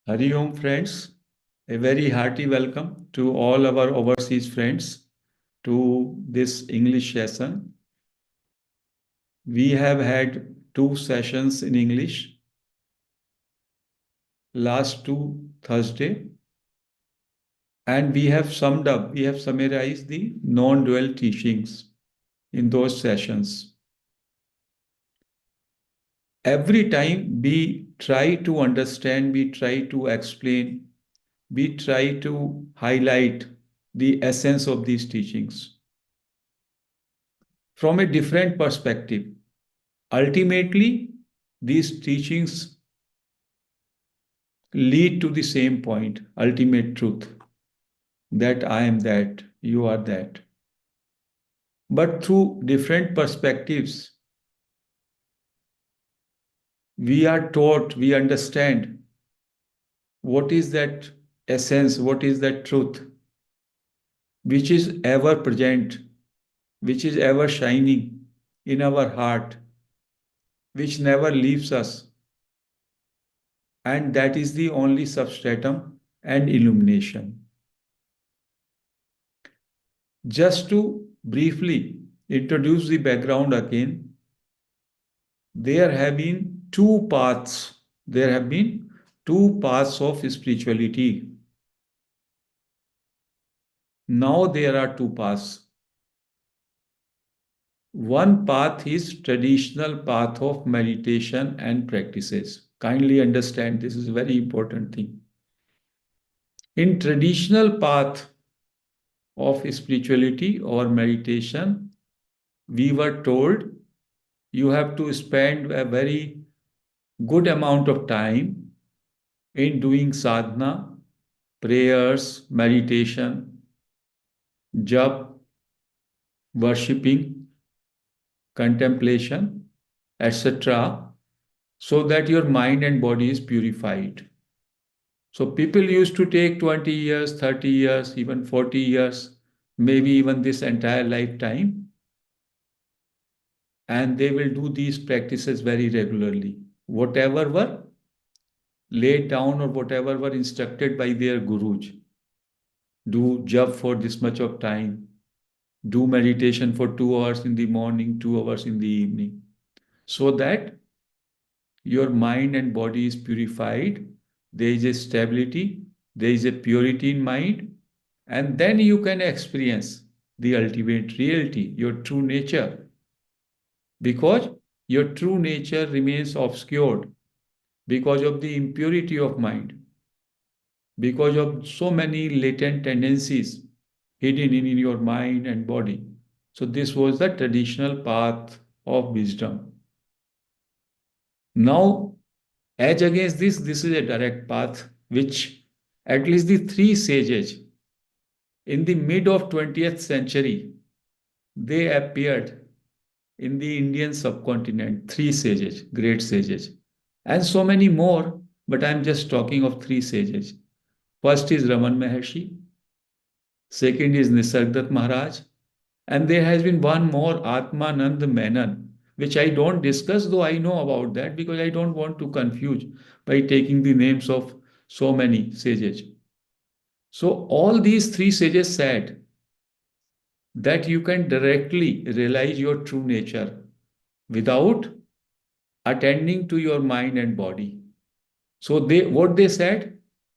Hari Om friends, a very hearty welcome to all our overseas friends to this English session. We have had two sessions in English last two Thursday, and we have summarized the non-dual teachings in those sessions. Every time we try to understand, we try to explain, we try to highlight the essence of these teachings from a different perspective. Ultimately, these teachings lead to the same point, ultimate truth, that I am that, you are that. But through different perspectives, we are taught, we understand what is that essence, what is that truth, which is ever present, which is ever shining in our heart, which never leaves us. And that is the only substratum and illumination. Just to briefly introduce the background again, there have been two paths. There have been two paths of spirituality. Now there are two paths. One path is traditional path of meditation and practices. Kindly understand, this is a very important thing. In traditional path of spirituality or meditation, we were told you have to spend a very good amount of time in doing sadhana, prayers, meditation, jap, worshipping, contemplation, etc., so that your mind and body is purified. So people used to take 20 years, 30 years, even 40 years, maybe even this entire lifetime, and they will do these practices very regularly. Whatever were laid down or whatever were instructed by their gurus. Do jap for this much of time, do meditation for 2 hours in the morning, 2 hours in the evening, so that your mind and body is purified, there is a stability, there is a purity in mind, and then you can experience the ultimate reality, your true nature, because your true nature remains obscured because of the impurity of mind, because of so many latent tendencies hidden in your mind and body. So this was the traditional path of wisdom. Now, as against this is a direct path which at least the three sages in the mid of 20th century, they appeared in the Indian subcontinent, three sages, great sages, and so many more, but I'm just talking of three sages. First is Raman Maharshi, second is Nisargadatta Maharaj, and there has been one more, Atmanand Menon, which I don't discuss, though I know about that because I don't want to confuse by taking the names of so many sages. So, all these three sages said that you can directly realize your true nature without attending to your mind and body. So, what they said,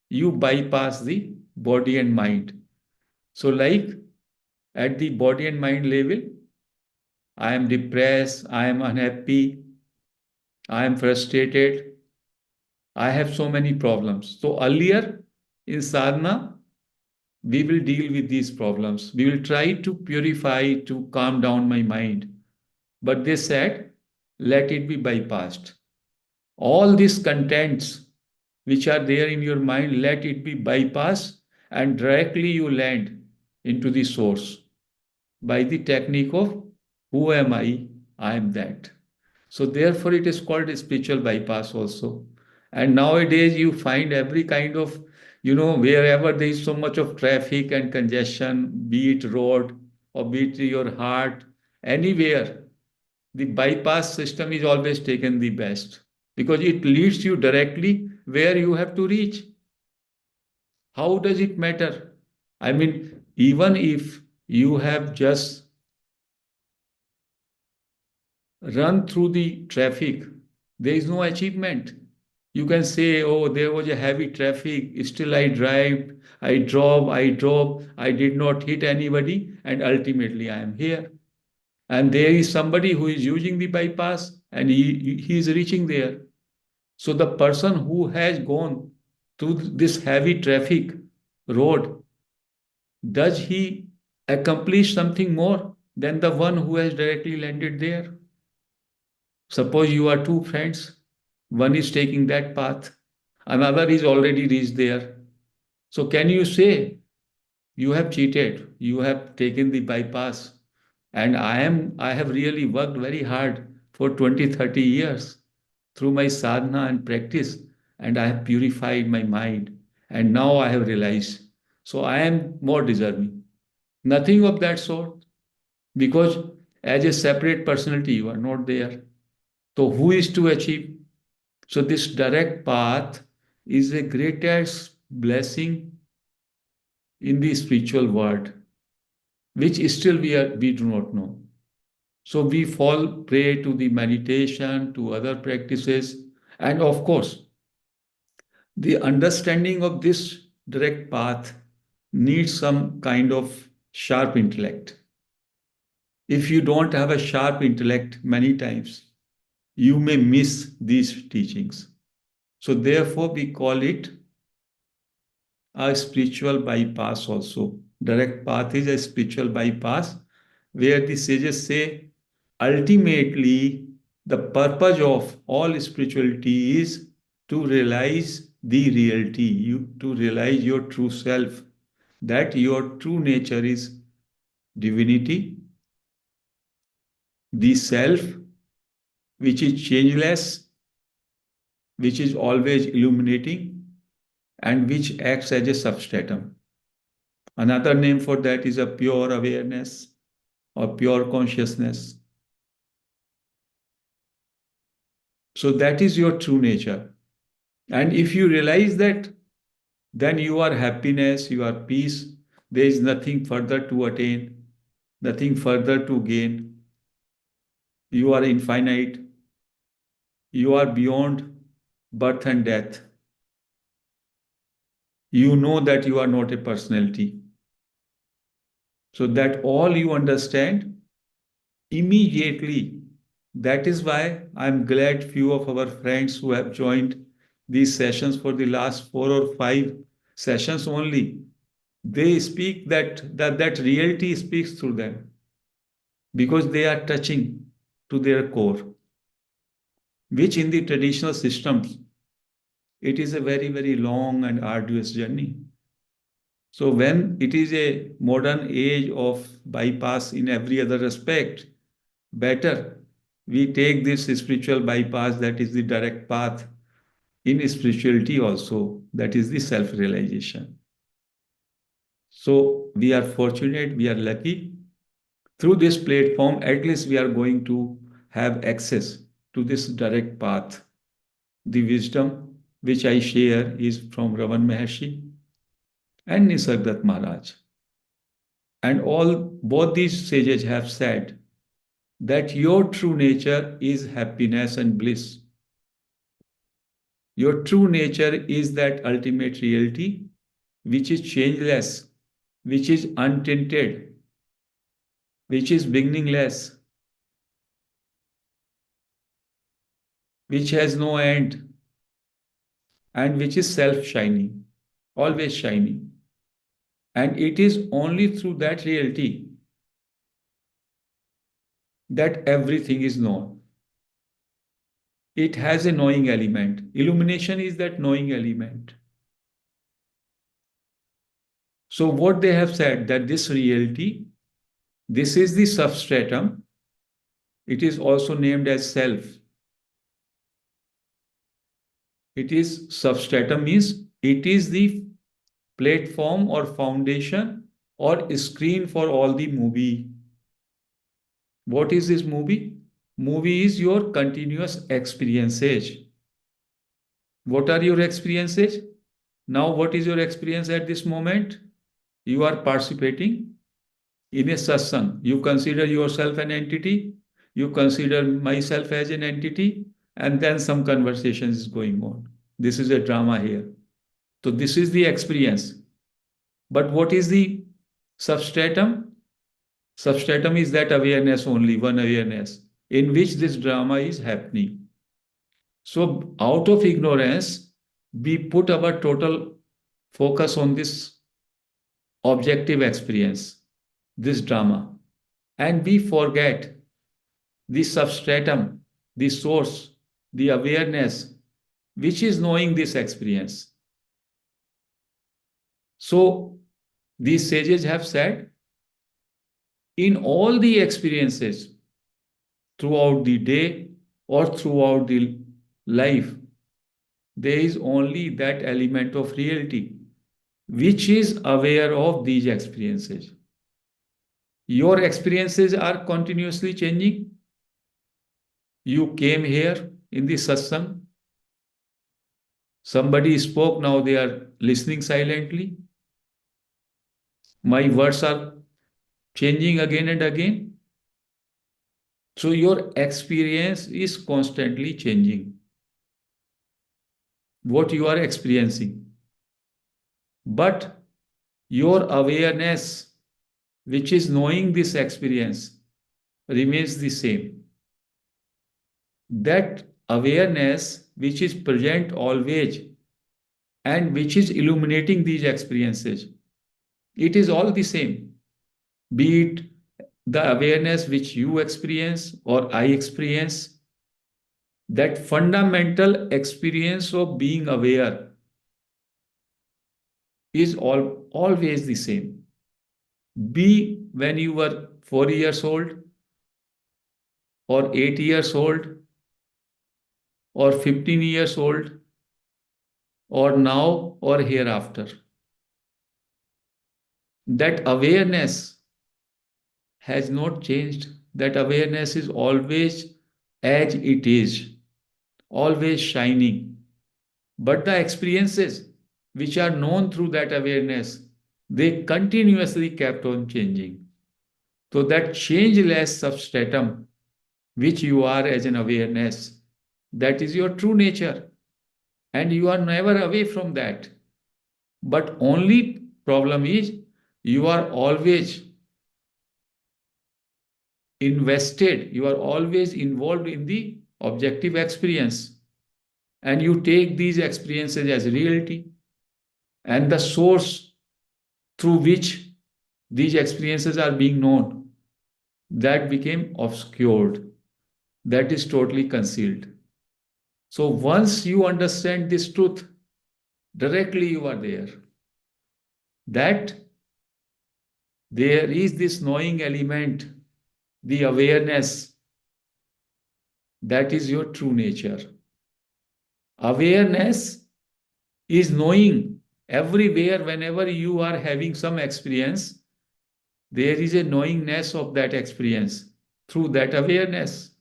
you bypass the body and mind. So, like at the body and mind level, I am depressed, I am unhappy, I am frustrated, I have so many problems. So earlier in sadhana, we will deal with these problems. We will try to purify, to calm down my mind. But they said, let it be bypassed. All these contents which are there in your mind, let it be bypassed and directly you land into the source by the technique of who am I? I am that. So therefore it is called a spiritual bypass also. And nowadays you find every kind of, wherever there is so much of traffic and congestion, be it road or be it your heart, anywhere, the bypass system is always taken the best because it leads you directly where you have to reach. How does it matter? I mean, even if you have just run through the traffic, there is no achievement. You can say, oh, there was a heavy traffic, still I drove, I did not hit anybody, and ultimately I am here. And there is somebody who is using the bypass and he is reaching there. So the person who has gone through this heavy traffic road, does he accomplish something more than the one who has directly landed there? Suppose you are two friends, one is taking that path, another is already reached there. So can you say you have cheated, you have taken the bypass, and I have really worked very hard for 20, 30 years through my sadhana and practice, and I have purified my mind, and now I have realized. So I am more deserving. Nothing of that sort, because as a separate personality, you are not there. So who is to achieve? So this direct path is the greatest blessing in the spiritual world, which still we do not know. So we fall prey to the meditation, to other practices, and of course, the understanding of this direct path needs some kind of sharp intellect. If you don't have a sharp intellect, many times you may miss these teachings. So, therefore, we call it a spiritual bypass also. Direct path is a spiritual bypass where the sages say ultimately the purpose of all spirituality is to realize the reality, to realize your true self, that your true nature is divinity, the self which is changeless, which is always illuminating, and which acts as a substratum. Another name for that is a pure awareness or pure consciousness. So that is your true nature. And if you realize that, then you are happiness, you are peace. There is nothing further to attain, nothing further to gain. You are infinite. You are beyond birth and death. You know that you are not a personality. So that all you understand immediately. That is why I'm glad few of our friends who have joined these sessions for the last 4 or 5 sessions only, they speak that reality speaks through them because they are touching to their core, which in the traditional systems, it is a very, very long and arduous journey. So when it is a modern age of bypass in every other respect, better we take this spiritual bypass, that is the direct path in spirituality also, that is the self-realization. So we are fortunate, we are lucky. Through this platform, at least we are going to have access to this direct path. The wisdom which I share is from Ravan Maharshi and Nisargadatta Maharaj. And both these sages have said that your true nature is happiness and bliss. Your true nature is that ultimate reality which is changeless, which is untinted, which is beginningless, which has no end, and which is self shining, always shining. And it is only through that reality that everything is known. It has a knowing element. Illumination is that knowing element. So, what they have said that this reality, this is the substratum, it is also named as self. It is substratum means it is the platform or foundation or screen for all the movie. What is this movie? Movie is your continuous experiences. What are your experiences? Now, what is your experience at this moment? You are participating in a satsang. You consider yourself an entity, you consider myself as an entity, and then some conversation is going on. This is a drama here. So, this is the experience. But what is the substratum? Substratum is that awareness only, one awareness, in which this drama is happening. So, out of ignorance, we put our total focus on this objective experience, this drama, and we forget the substratum, the source, the awareness, which is knowing this experience. So, these sages have said, in all the experiences throughout the day or throughout the life, there is only that element of reality which is aware of these experiences. Your experiences are continuously changing. You came here in the satsang. Somebody spoke, now they are listening silently. My words are changing again and again. So your experience is constantly changing. What you are experiencing. But your awareness, which is knowing this experience, remains the same. That awareness, which is present always and which is illuminating these experiences, it is all the same. Be it the awareness which you experience or I experience, that fundamental experience of being aware is always the same. Be when you were 4 years old or 8 years old or 15 years old or now or hereafter. That awareness has not changed. That awareness is always as it is, always shining. But the experiences which are known through that awareness, they continuously kept on changing. So that changeless substratum, which you are as an awareness, that is your true nature. And you are never away from that. But only problem is you are always invested, you are always involved in the objective experience. And you take these experiences as reality. And the source through which these experiences are being known, that became obscured. That is totally concealed. So once you understand this truth, directly you are there. That there is this knowing element, the awareness, that is your true nature. Awareness is knowing everywhere, whenever you are having some experience, there is a knowingness of that experience through that awareness.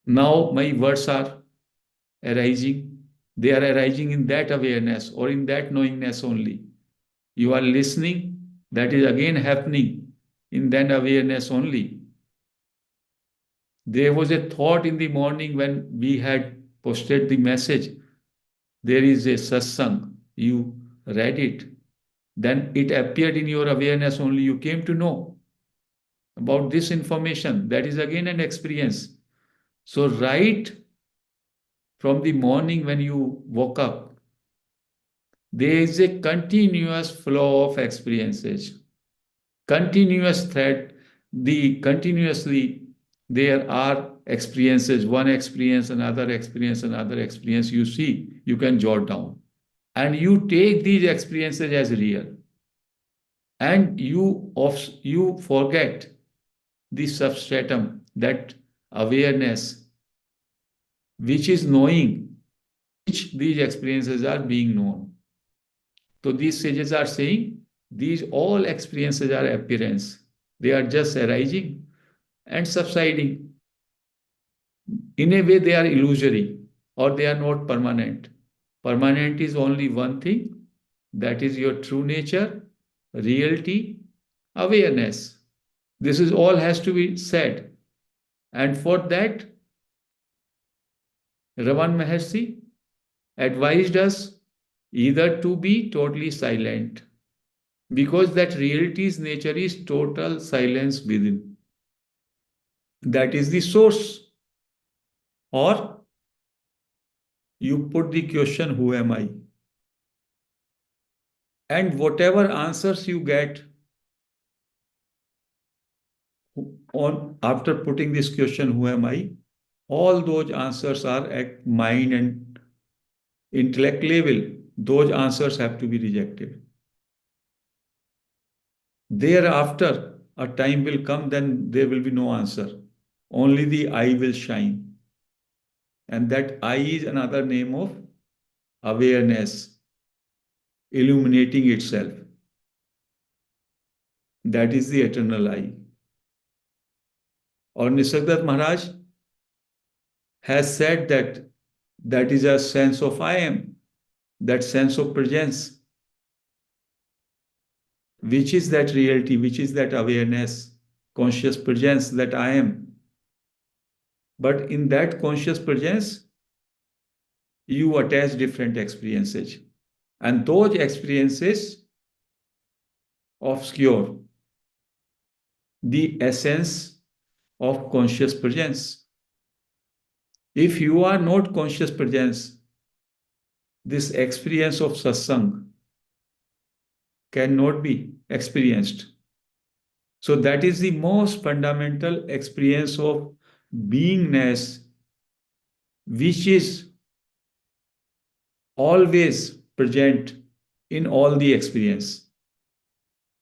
Now my words are arising. They are arising in that awareness or in that knowingness only. You are listening, that is again happening in that awareness only. There was a thought in the morning when we had posted the message. There is a satsang. You read it. Then it appeared in your awareness only. You came to know about this information. That is again an experience. So, right from the morning when you woke up, there is a continuous flow of experiences, continuous thread. The continuously there are experiences, one experience, another experience, another experience. You see, you can jot down, and you take these experiences as real, and you forget the substratum, that awareness, which is knowing which these experiences are being known. So these sages are saying these all experiences are appearance. They are just arising and subsiding. In a way, they are illusory or they are not permanent. Permanent is only one thing, that is your true nature, reality, awareness. This is all has to be said. And for that, Raman Maharshi advised us either to be totally silent, because that reality's nature is total silence within. That is the source. Or you put the question, who am I? And whatever answers you get on after putting this question, who am I? All those answers are at mind and intellect level. Those answers have to be rejected. Thereafter, a time will come, then there will be no answer. Only the I will shine. And that I is another name of awareness, illuminating itself. That is the eternal I. Or Nisargadatta Maharaj has said that that is a sense of I am, that sense of presence, which is that reality, which is that awareness, conscious presence that I am. But in that conscious presence, you attach different experiences. And those experiences obscure the essence of conscious presence. If you are not conscious presence, this experience of satsang cannot be experienced. So that is the most fundamental experience of beingness, which is always present in all the experience.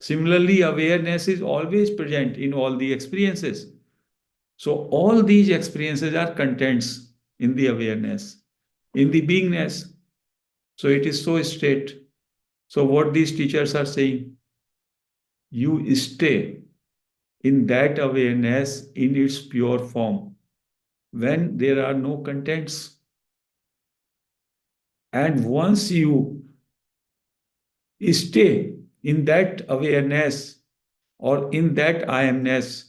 Similarly, awareness is always present in all the experiences. So all these experiences are contents in the awareness, in the beingness. So it is so straight. So what these teachers are saying, you stay in that awareness in its pure form when there are no contents. And once you stay in that awareness or in that I amness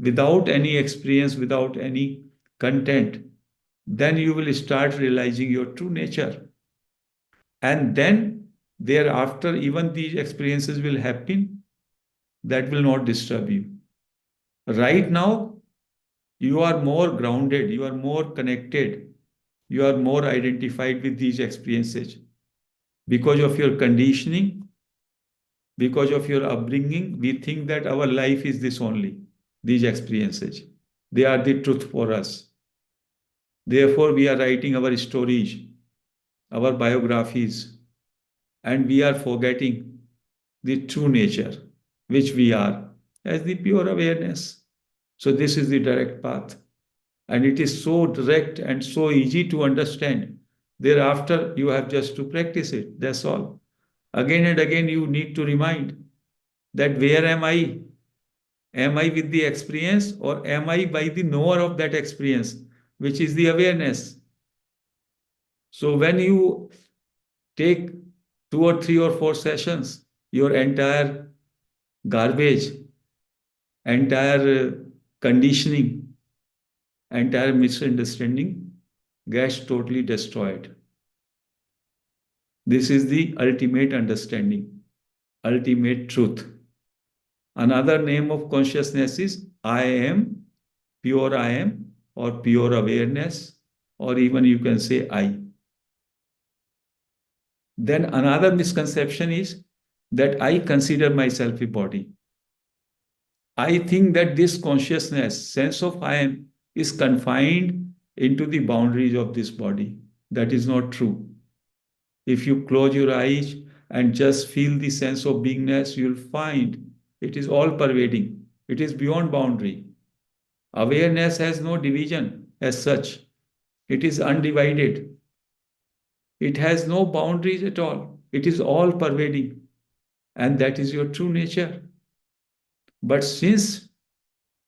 without any experience, without any content, then you will start realizing your true nature. And then thereafter, even these experiences will happen that will not disturb you. Right now, you are more grounded, you are more connected, you are more identified with these experiences because of your conditioning, because of your upbringing. We think that our life is this only, these experiences. They are the truth for us. Therefore, we are writing our stories, our biographies, and we are forgetting the true nature, which we are, as the pure awareness. So, this is the direct path. And it is so direct and so easy to understand. Thereafter, you have just to practice it. That's all. Again and again, you need to remind that where am I? Am I with the experience or am I by the knower of that experience, which is the awareness? So when you take 2 or 3 or 4 sessions, your entire garbage, entire conditioning, entire misunderstanding gets totally destroyed. This is the ultimate understanding, ultimate truth. Another name of consciousness is I am, pure I am, or pure awareness, or even you can say I. Then another misconception is that I consider myself a body. I think that this consciousness, sense of I am, is confined into the boundaries of this body. That is not true. If you close your eyes and just feel the sense of beingness, you'll find it is all pervading. It is beyond boundary. Awareness has no division as such. It is undivided. It has no boundaries at all. It is all pervading. And that is your true nature. But since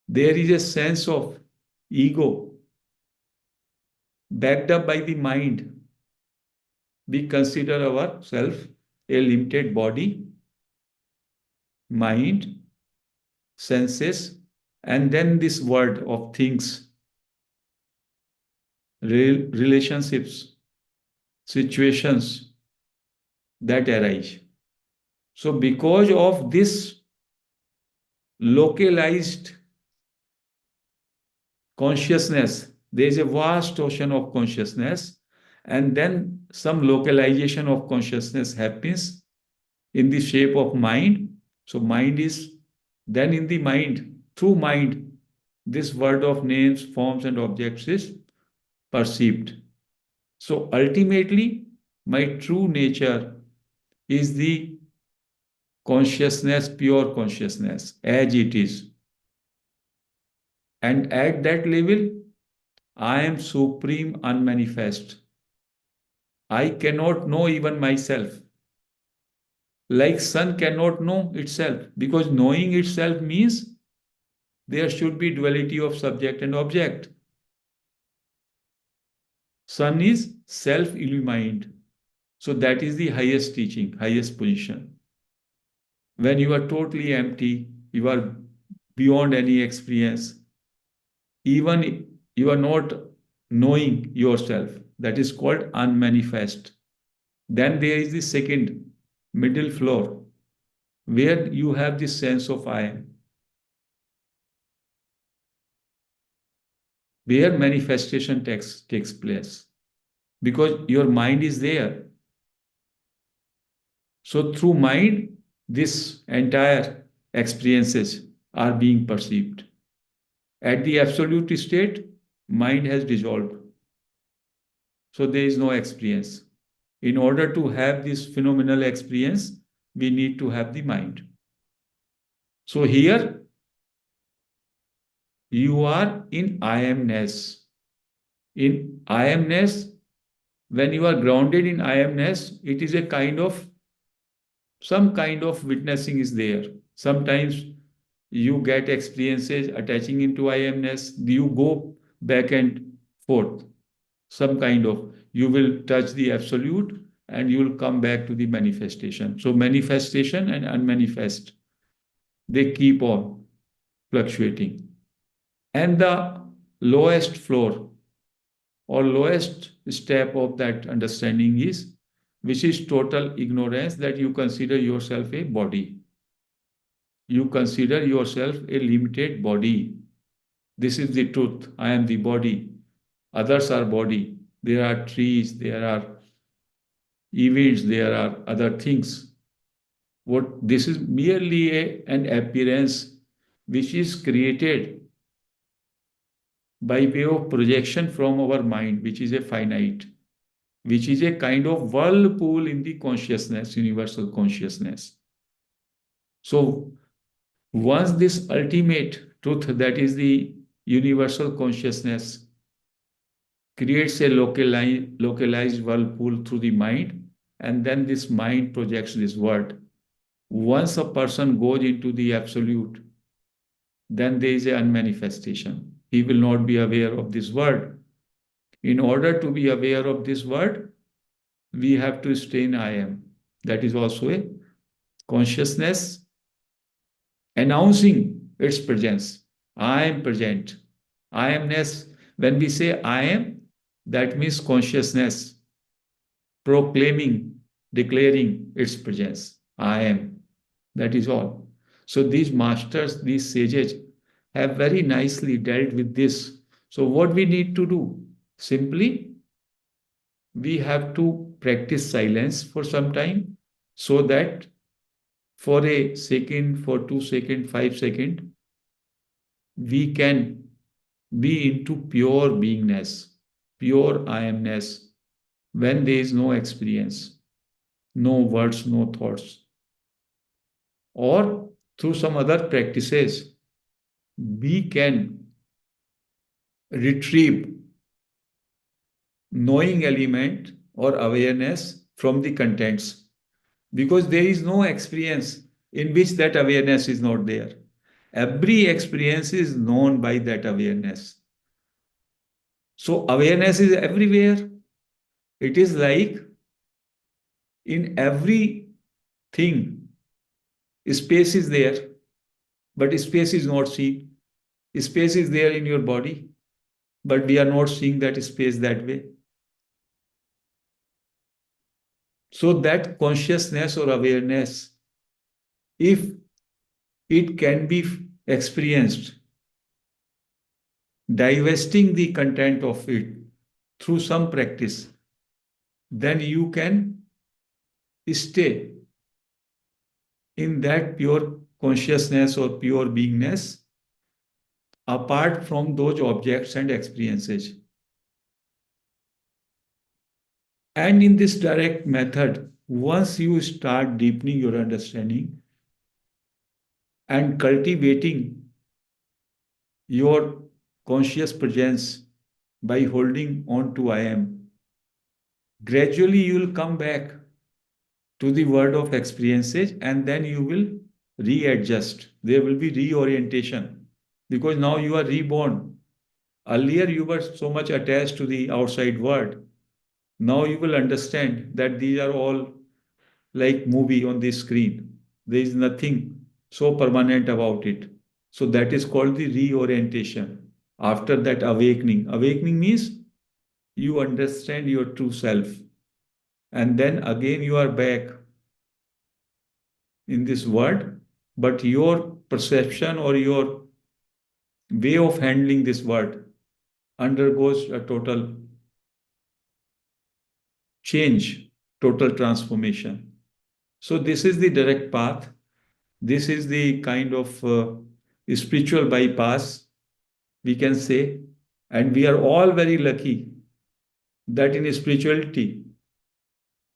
there is a sense of ego backed up by the mind, we consider ourselves a limited body, mind, senses, and then this world of things, relationships, situations that arise. So, because of this localized consciousness, there is a vast ocean of consciousness, and then some localization of consciousness happens in the shape of mind. So, mind is then in the mind, through mind, this world of names, forms, and objects is perceived. So, ultimately, my true nature is the consciousness, pure consciousness, as it is. And at that level, I am supreme unmanifest. I cannot know even myself. Like sun cannot know itself, because knowing itself means there should be duality of subject and object. Sun is self-illumined. So that is the highest teaching, highest position. When you are totally empty, you are beyond any experience, even you are not knowing yourself. That is called unmanifest. Then there is the second, middle floor, where you have this sense of I am, where manifestation takes place. Because your mind is there. So through mind, this entire experiences are being perceived. At the absolute state, mind has dissolved. So there is no experience. In order to have this phenomenal experience, we need to have the mind. So here you are in I amness. In I amness, when you are grounded in I amness, it is a some kind of witnessing is there. Sometimes you get experiences attaching into I amness, you go back and forth. Some kind of, you will touch the absolute and you will come back to the manifestation. So manifestation and unmanifest, they keep on fluctuating. And the lowest floor or lowest step of that understanding is, which is total ignorance, that you consider yourself a body. You consider yourself a limited body. This is the truth. I am the body. Others are body. There are trees, there are events, there are other things. What this is merely an appearance which is created by way of projection from our mind, which is a finite, which is a kind of whirlpool in the consciousness, universal consciousness. So once this ultimate truth, that is the universal consciousness, creates a localized whirlpool through the mind, and then this mind projects this world. Once a person goes into the absolute, then there is an unmanifestation. He will not be aware of this world. In order to be aware of this world, we have to stay in I am. That is also a consciousness announcing its presence. I am present. I amness. When we say I am, that means consciousness proclaiming, declaring its presence. I am. That is all. So these masters, these sages, have very nicely dealt with this. So what we need to do? Simply, we have to practice silence for some time, so that for a second, for 2 seconds, 5 seconds, we can be into pure beingness, pure I amness, when there is no experience, no words, no thoughts. Or through some other practices, we can retrieve knowing element or awareness from the contents, because there is no experience in which that awareness is not there. Every experience is known by that awareness. So awareness is everywhere. It is like In everything, space is there, but space is not seen. Space is there in your body, but we are not seeing that space that way. So that consciousness or awareness, if it can be experienced, divesting the content of it through some practice, then you can stay in that pure consciousness or pure beingness apart from those objects and experiences. And in this direct method, once you start deepening your understanding and cultivating your conscious presence by holding on to I am, gradually you will come back to the world of experiences and then you will readjust. There will be reorientation because now you are reborn. Earlier, you were so much attached to the outside world. Now you will understand that these are all like movie on the screen. There is nothing so permanent about it. So that is called the reorientation. After that awakening. Awakening means you understand your true self. And then again you are back in this world, but your perception or your way of handling this world undergoes a total change, total transformation. So, this is the direct path. This is the kind of spiritual bypass, we can say. And we are all very lucky that in spirituality,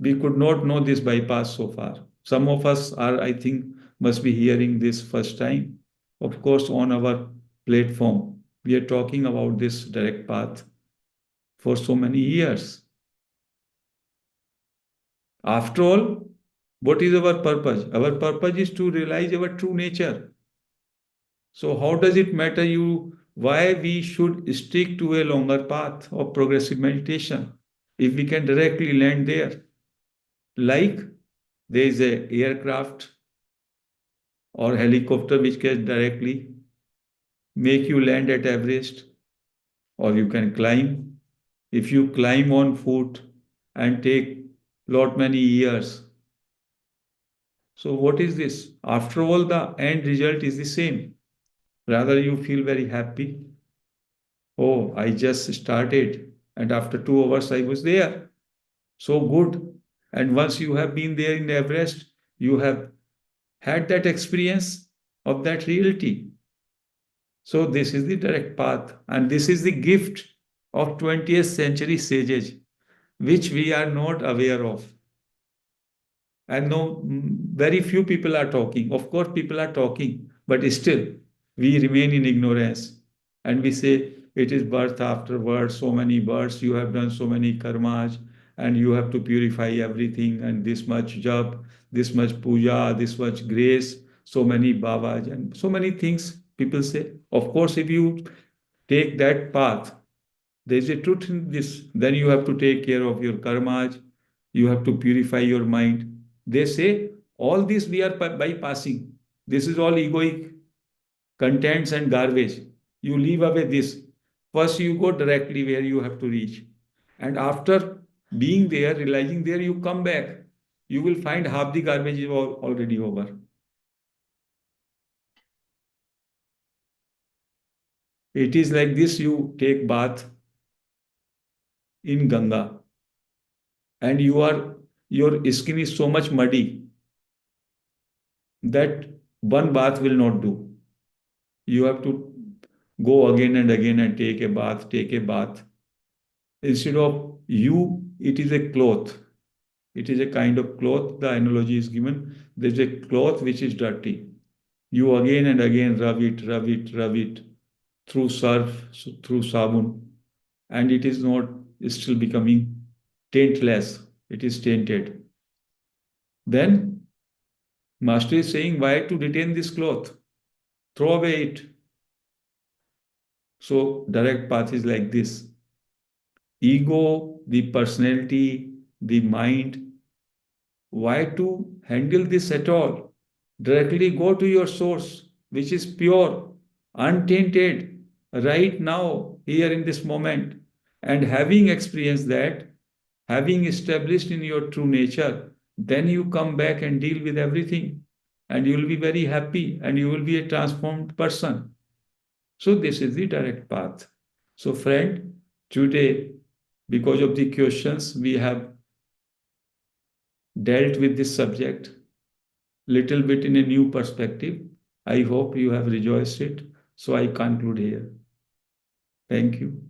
we could not know this bypass so far. Some of us are, I think, must be hearing this first time. Of course, on our platform, we are talking about this direct path for so many years. After all, what is our purpose? Our purpose is to realize our true nature. So, how does it matter you why we should stick to a longer path of progressive meditation if we can directly land there? Like there is a aircraft or helicopter which can directly make you land at Everest, or you can climb. If you climb on foot and take lot many years, so what is this? After all, the end result is the same. Rather, you feel very happy. Oh, I just started, and after 2 hours, I was there. So good. And once you have been there in Everest, you have had that experience of that reality. So, this is the direct path, and this is the gift of 20th century sages, which we are not aware of. And no, very few people are talking. Of course, people are talking, but still, we remain in ignorance. And we say it is birth after birth, so many births, you have done so many karmas, and you have to purify everything, and this much jap, this much puja, this much grace, so many babas, and so many things people say. Of course, if you take that path, there is a truth in this. Then you have to take care of your karmas, you have to purify your mind. They say all this we are bypassing. This is all egoic contents and garbage. You leave away this. First, you go directly where you have to reach. And after being there, realizing there, you come back. You will find half the garbage is already over. It is like this you take bath in Ganga and your skin is so much muddy that one bath will not do. You have to go again and again and take a bath, take a bath. Instead of you, it is a cloth. It is a kind of cloth. The analogy is given. There's a cloth which is dirty. You again and again rub it, rub it, rub it through surf, through sabun, and it is not still becoming taintless. It is tainted. Then Master is saying, why to retain this cloth? Throw away it. So direct path is like this. Ego, the personality, the mind, why to handle this at all? Directly go to your source, which is pure, untainted, right now, here in this moment. And having experienced that, having established in your true nature, then you come back and deal with everything. And you will be very happy and you will be a transformed person. So, this is the direct path. So, friend, today, because of the questions, we have dealt with this subject little bit in a new perspective. I hope you have rejoiced it. So, I conclude here. Thank you.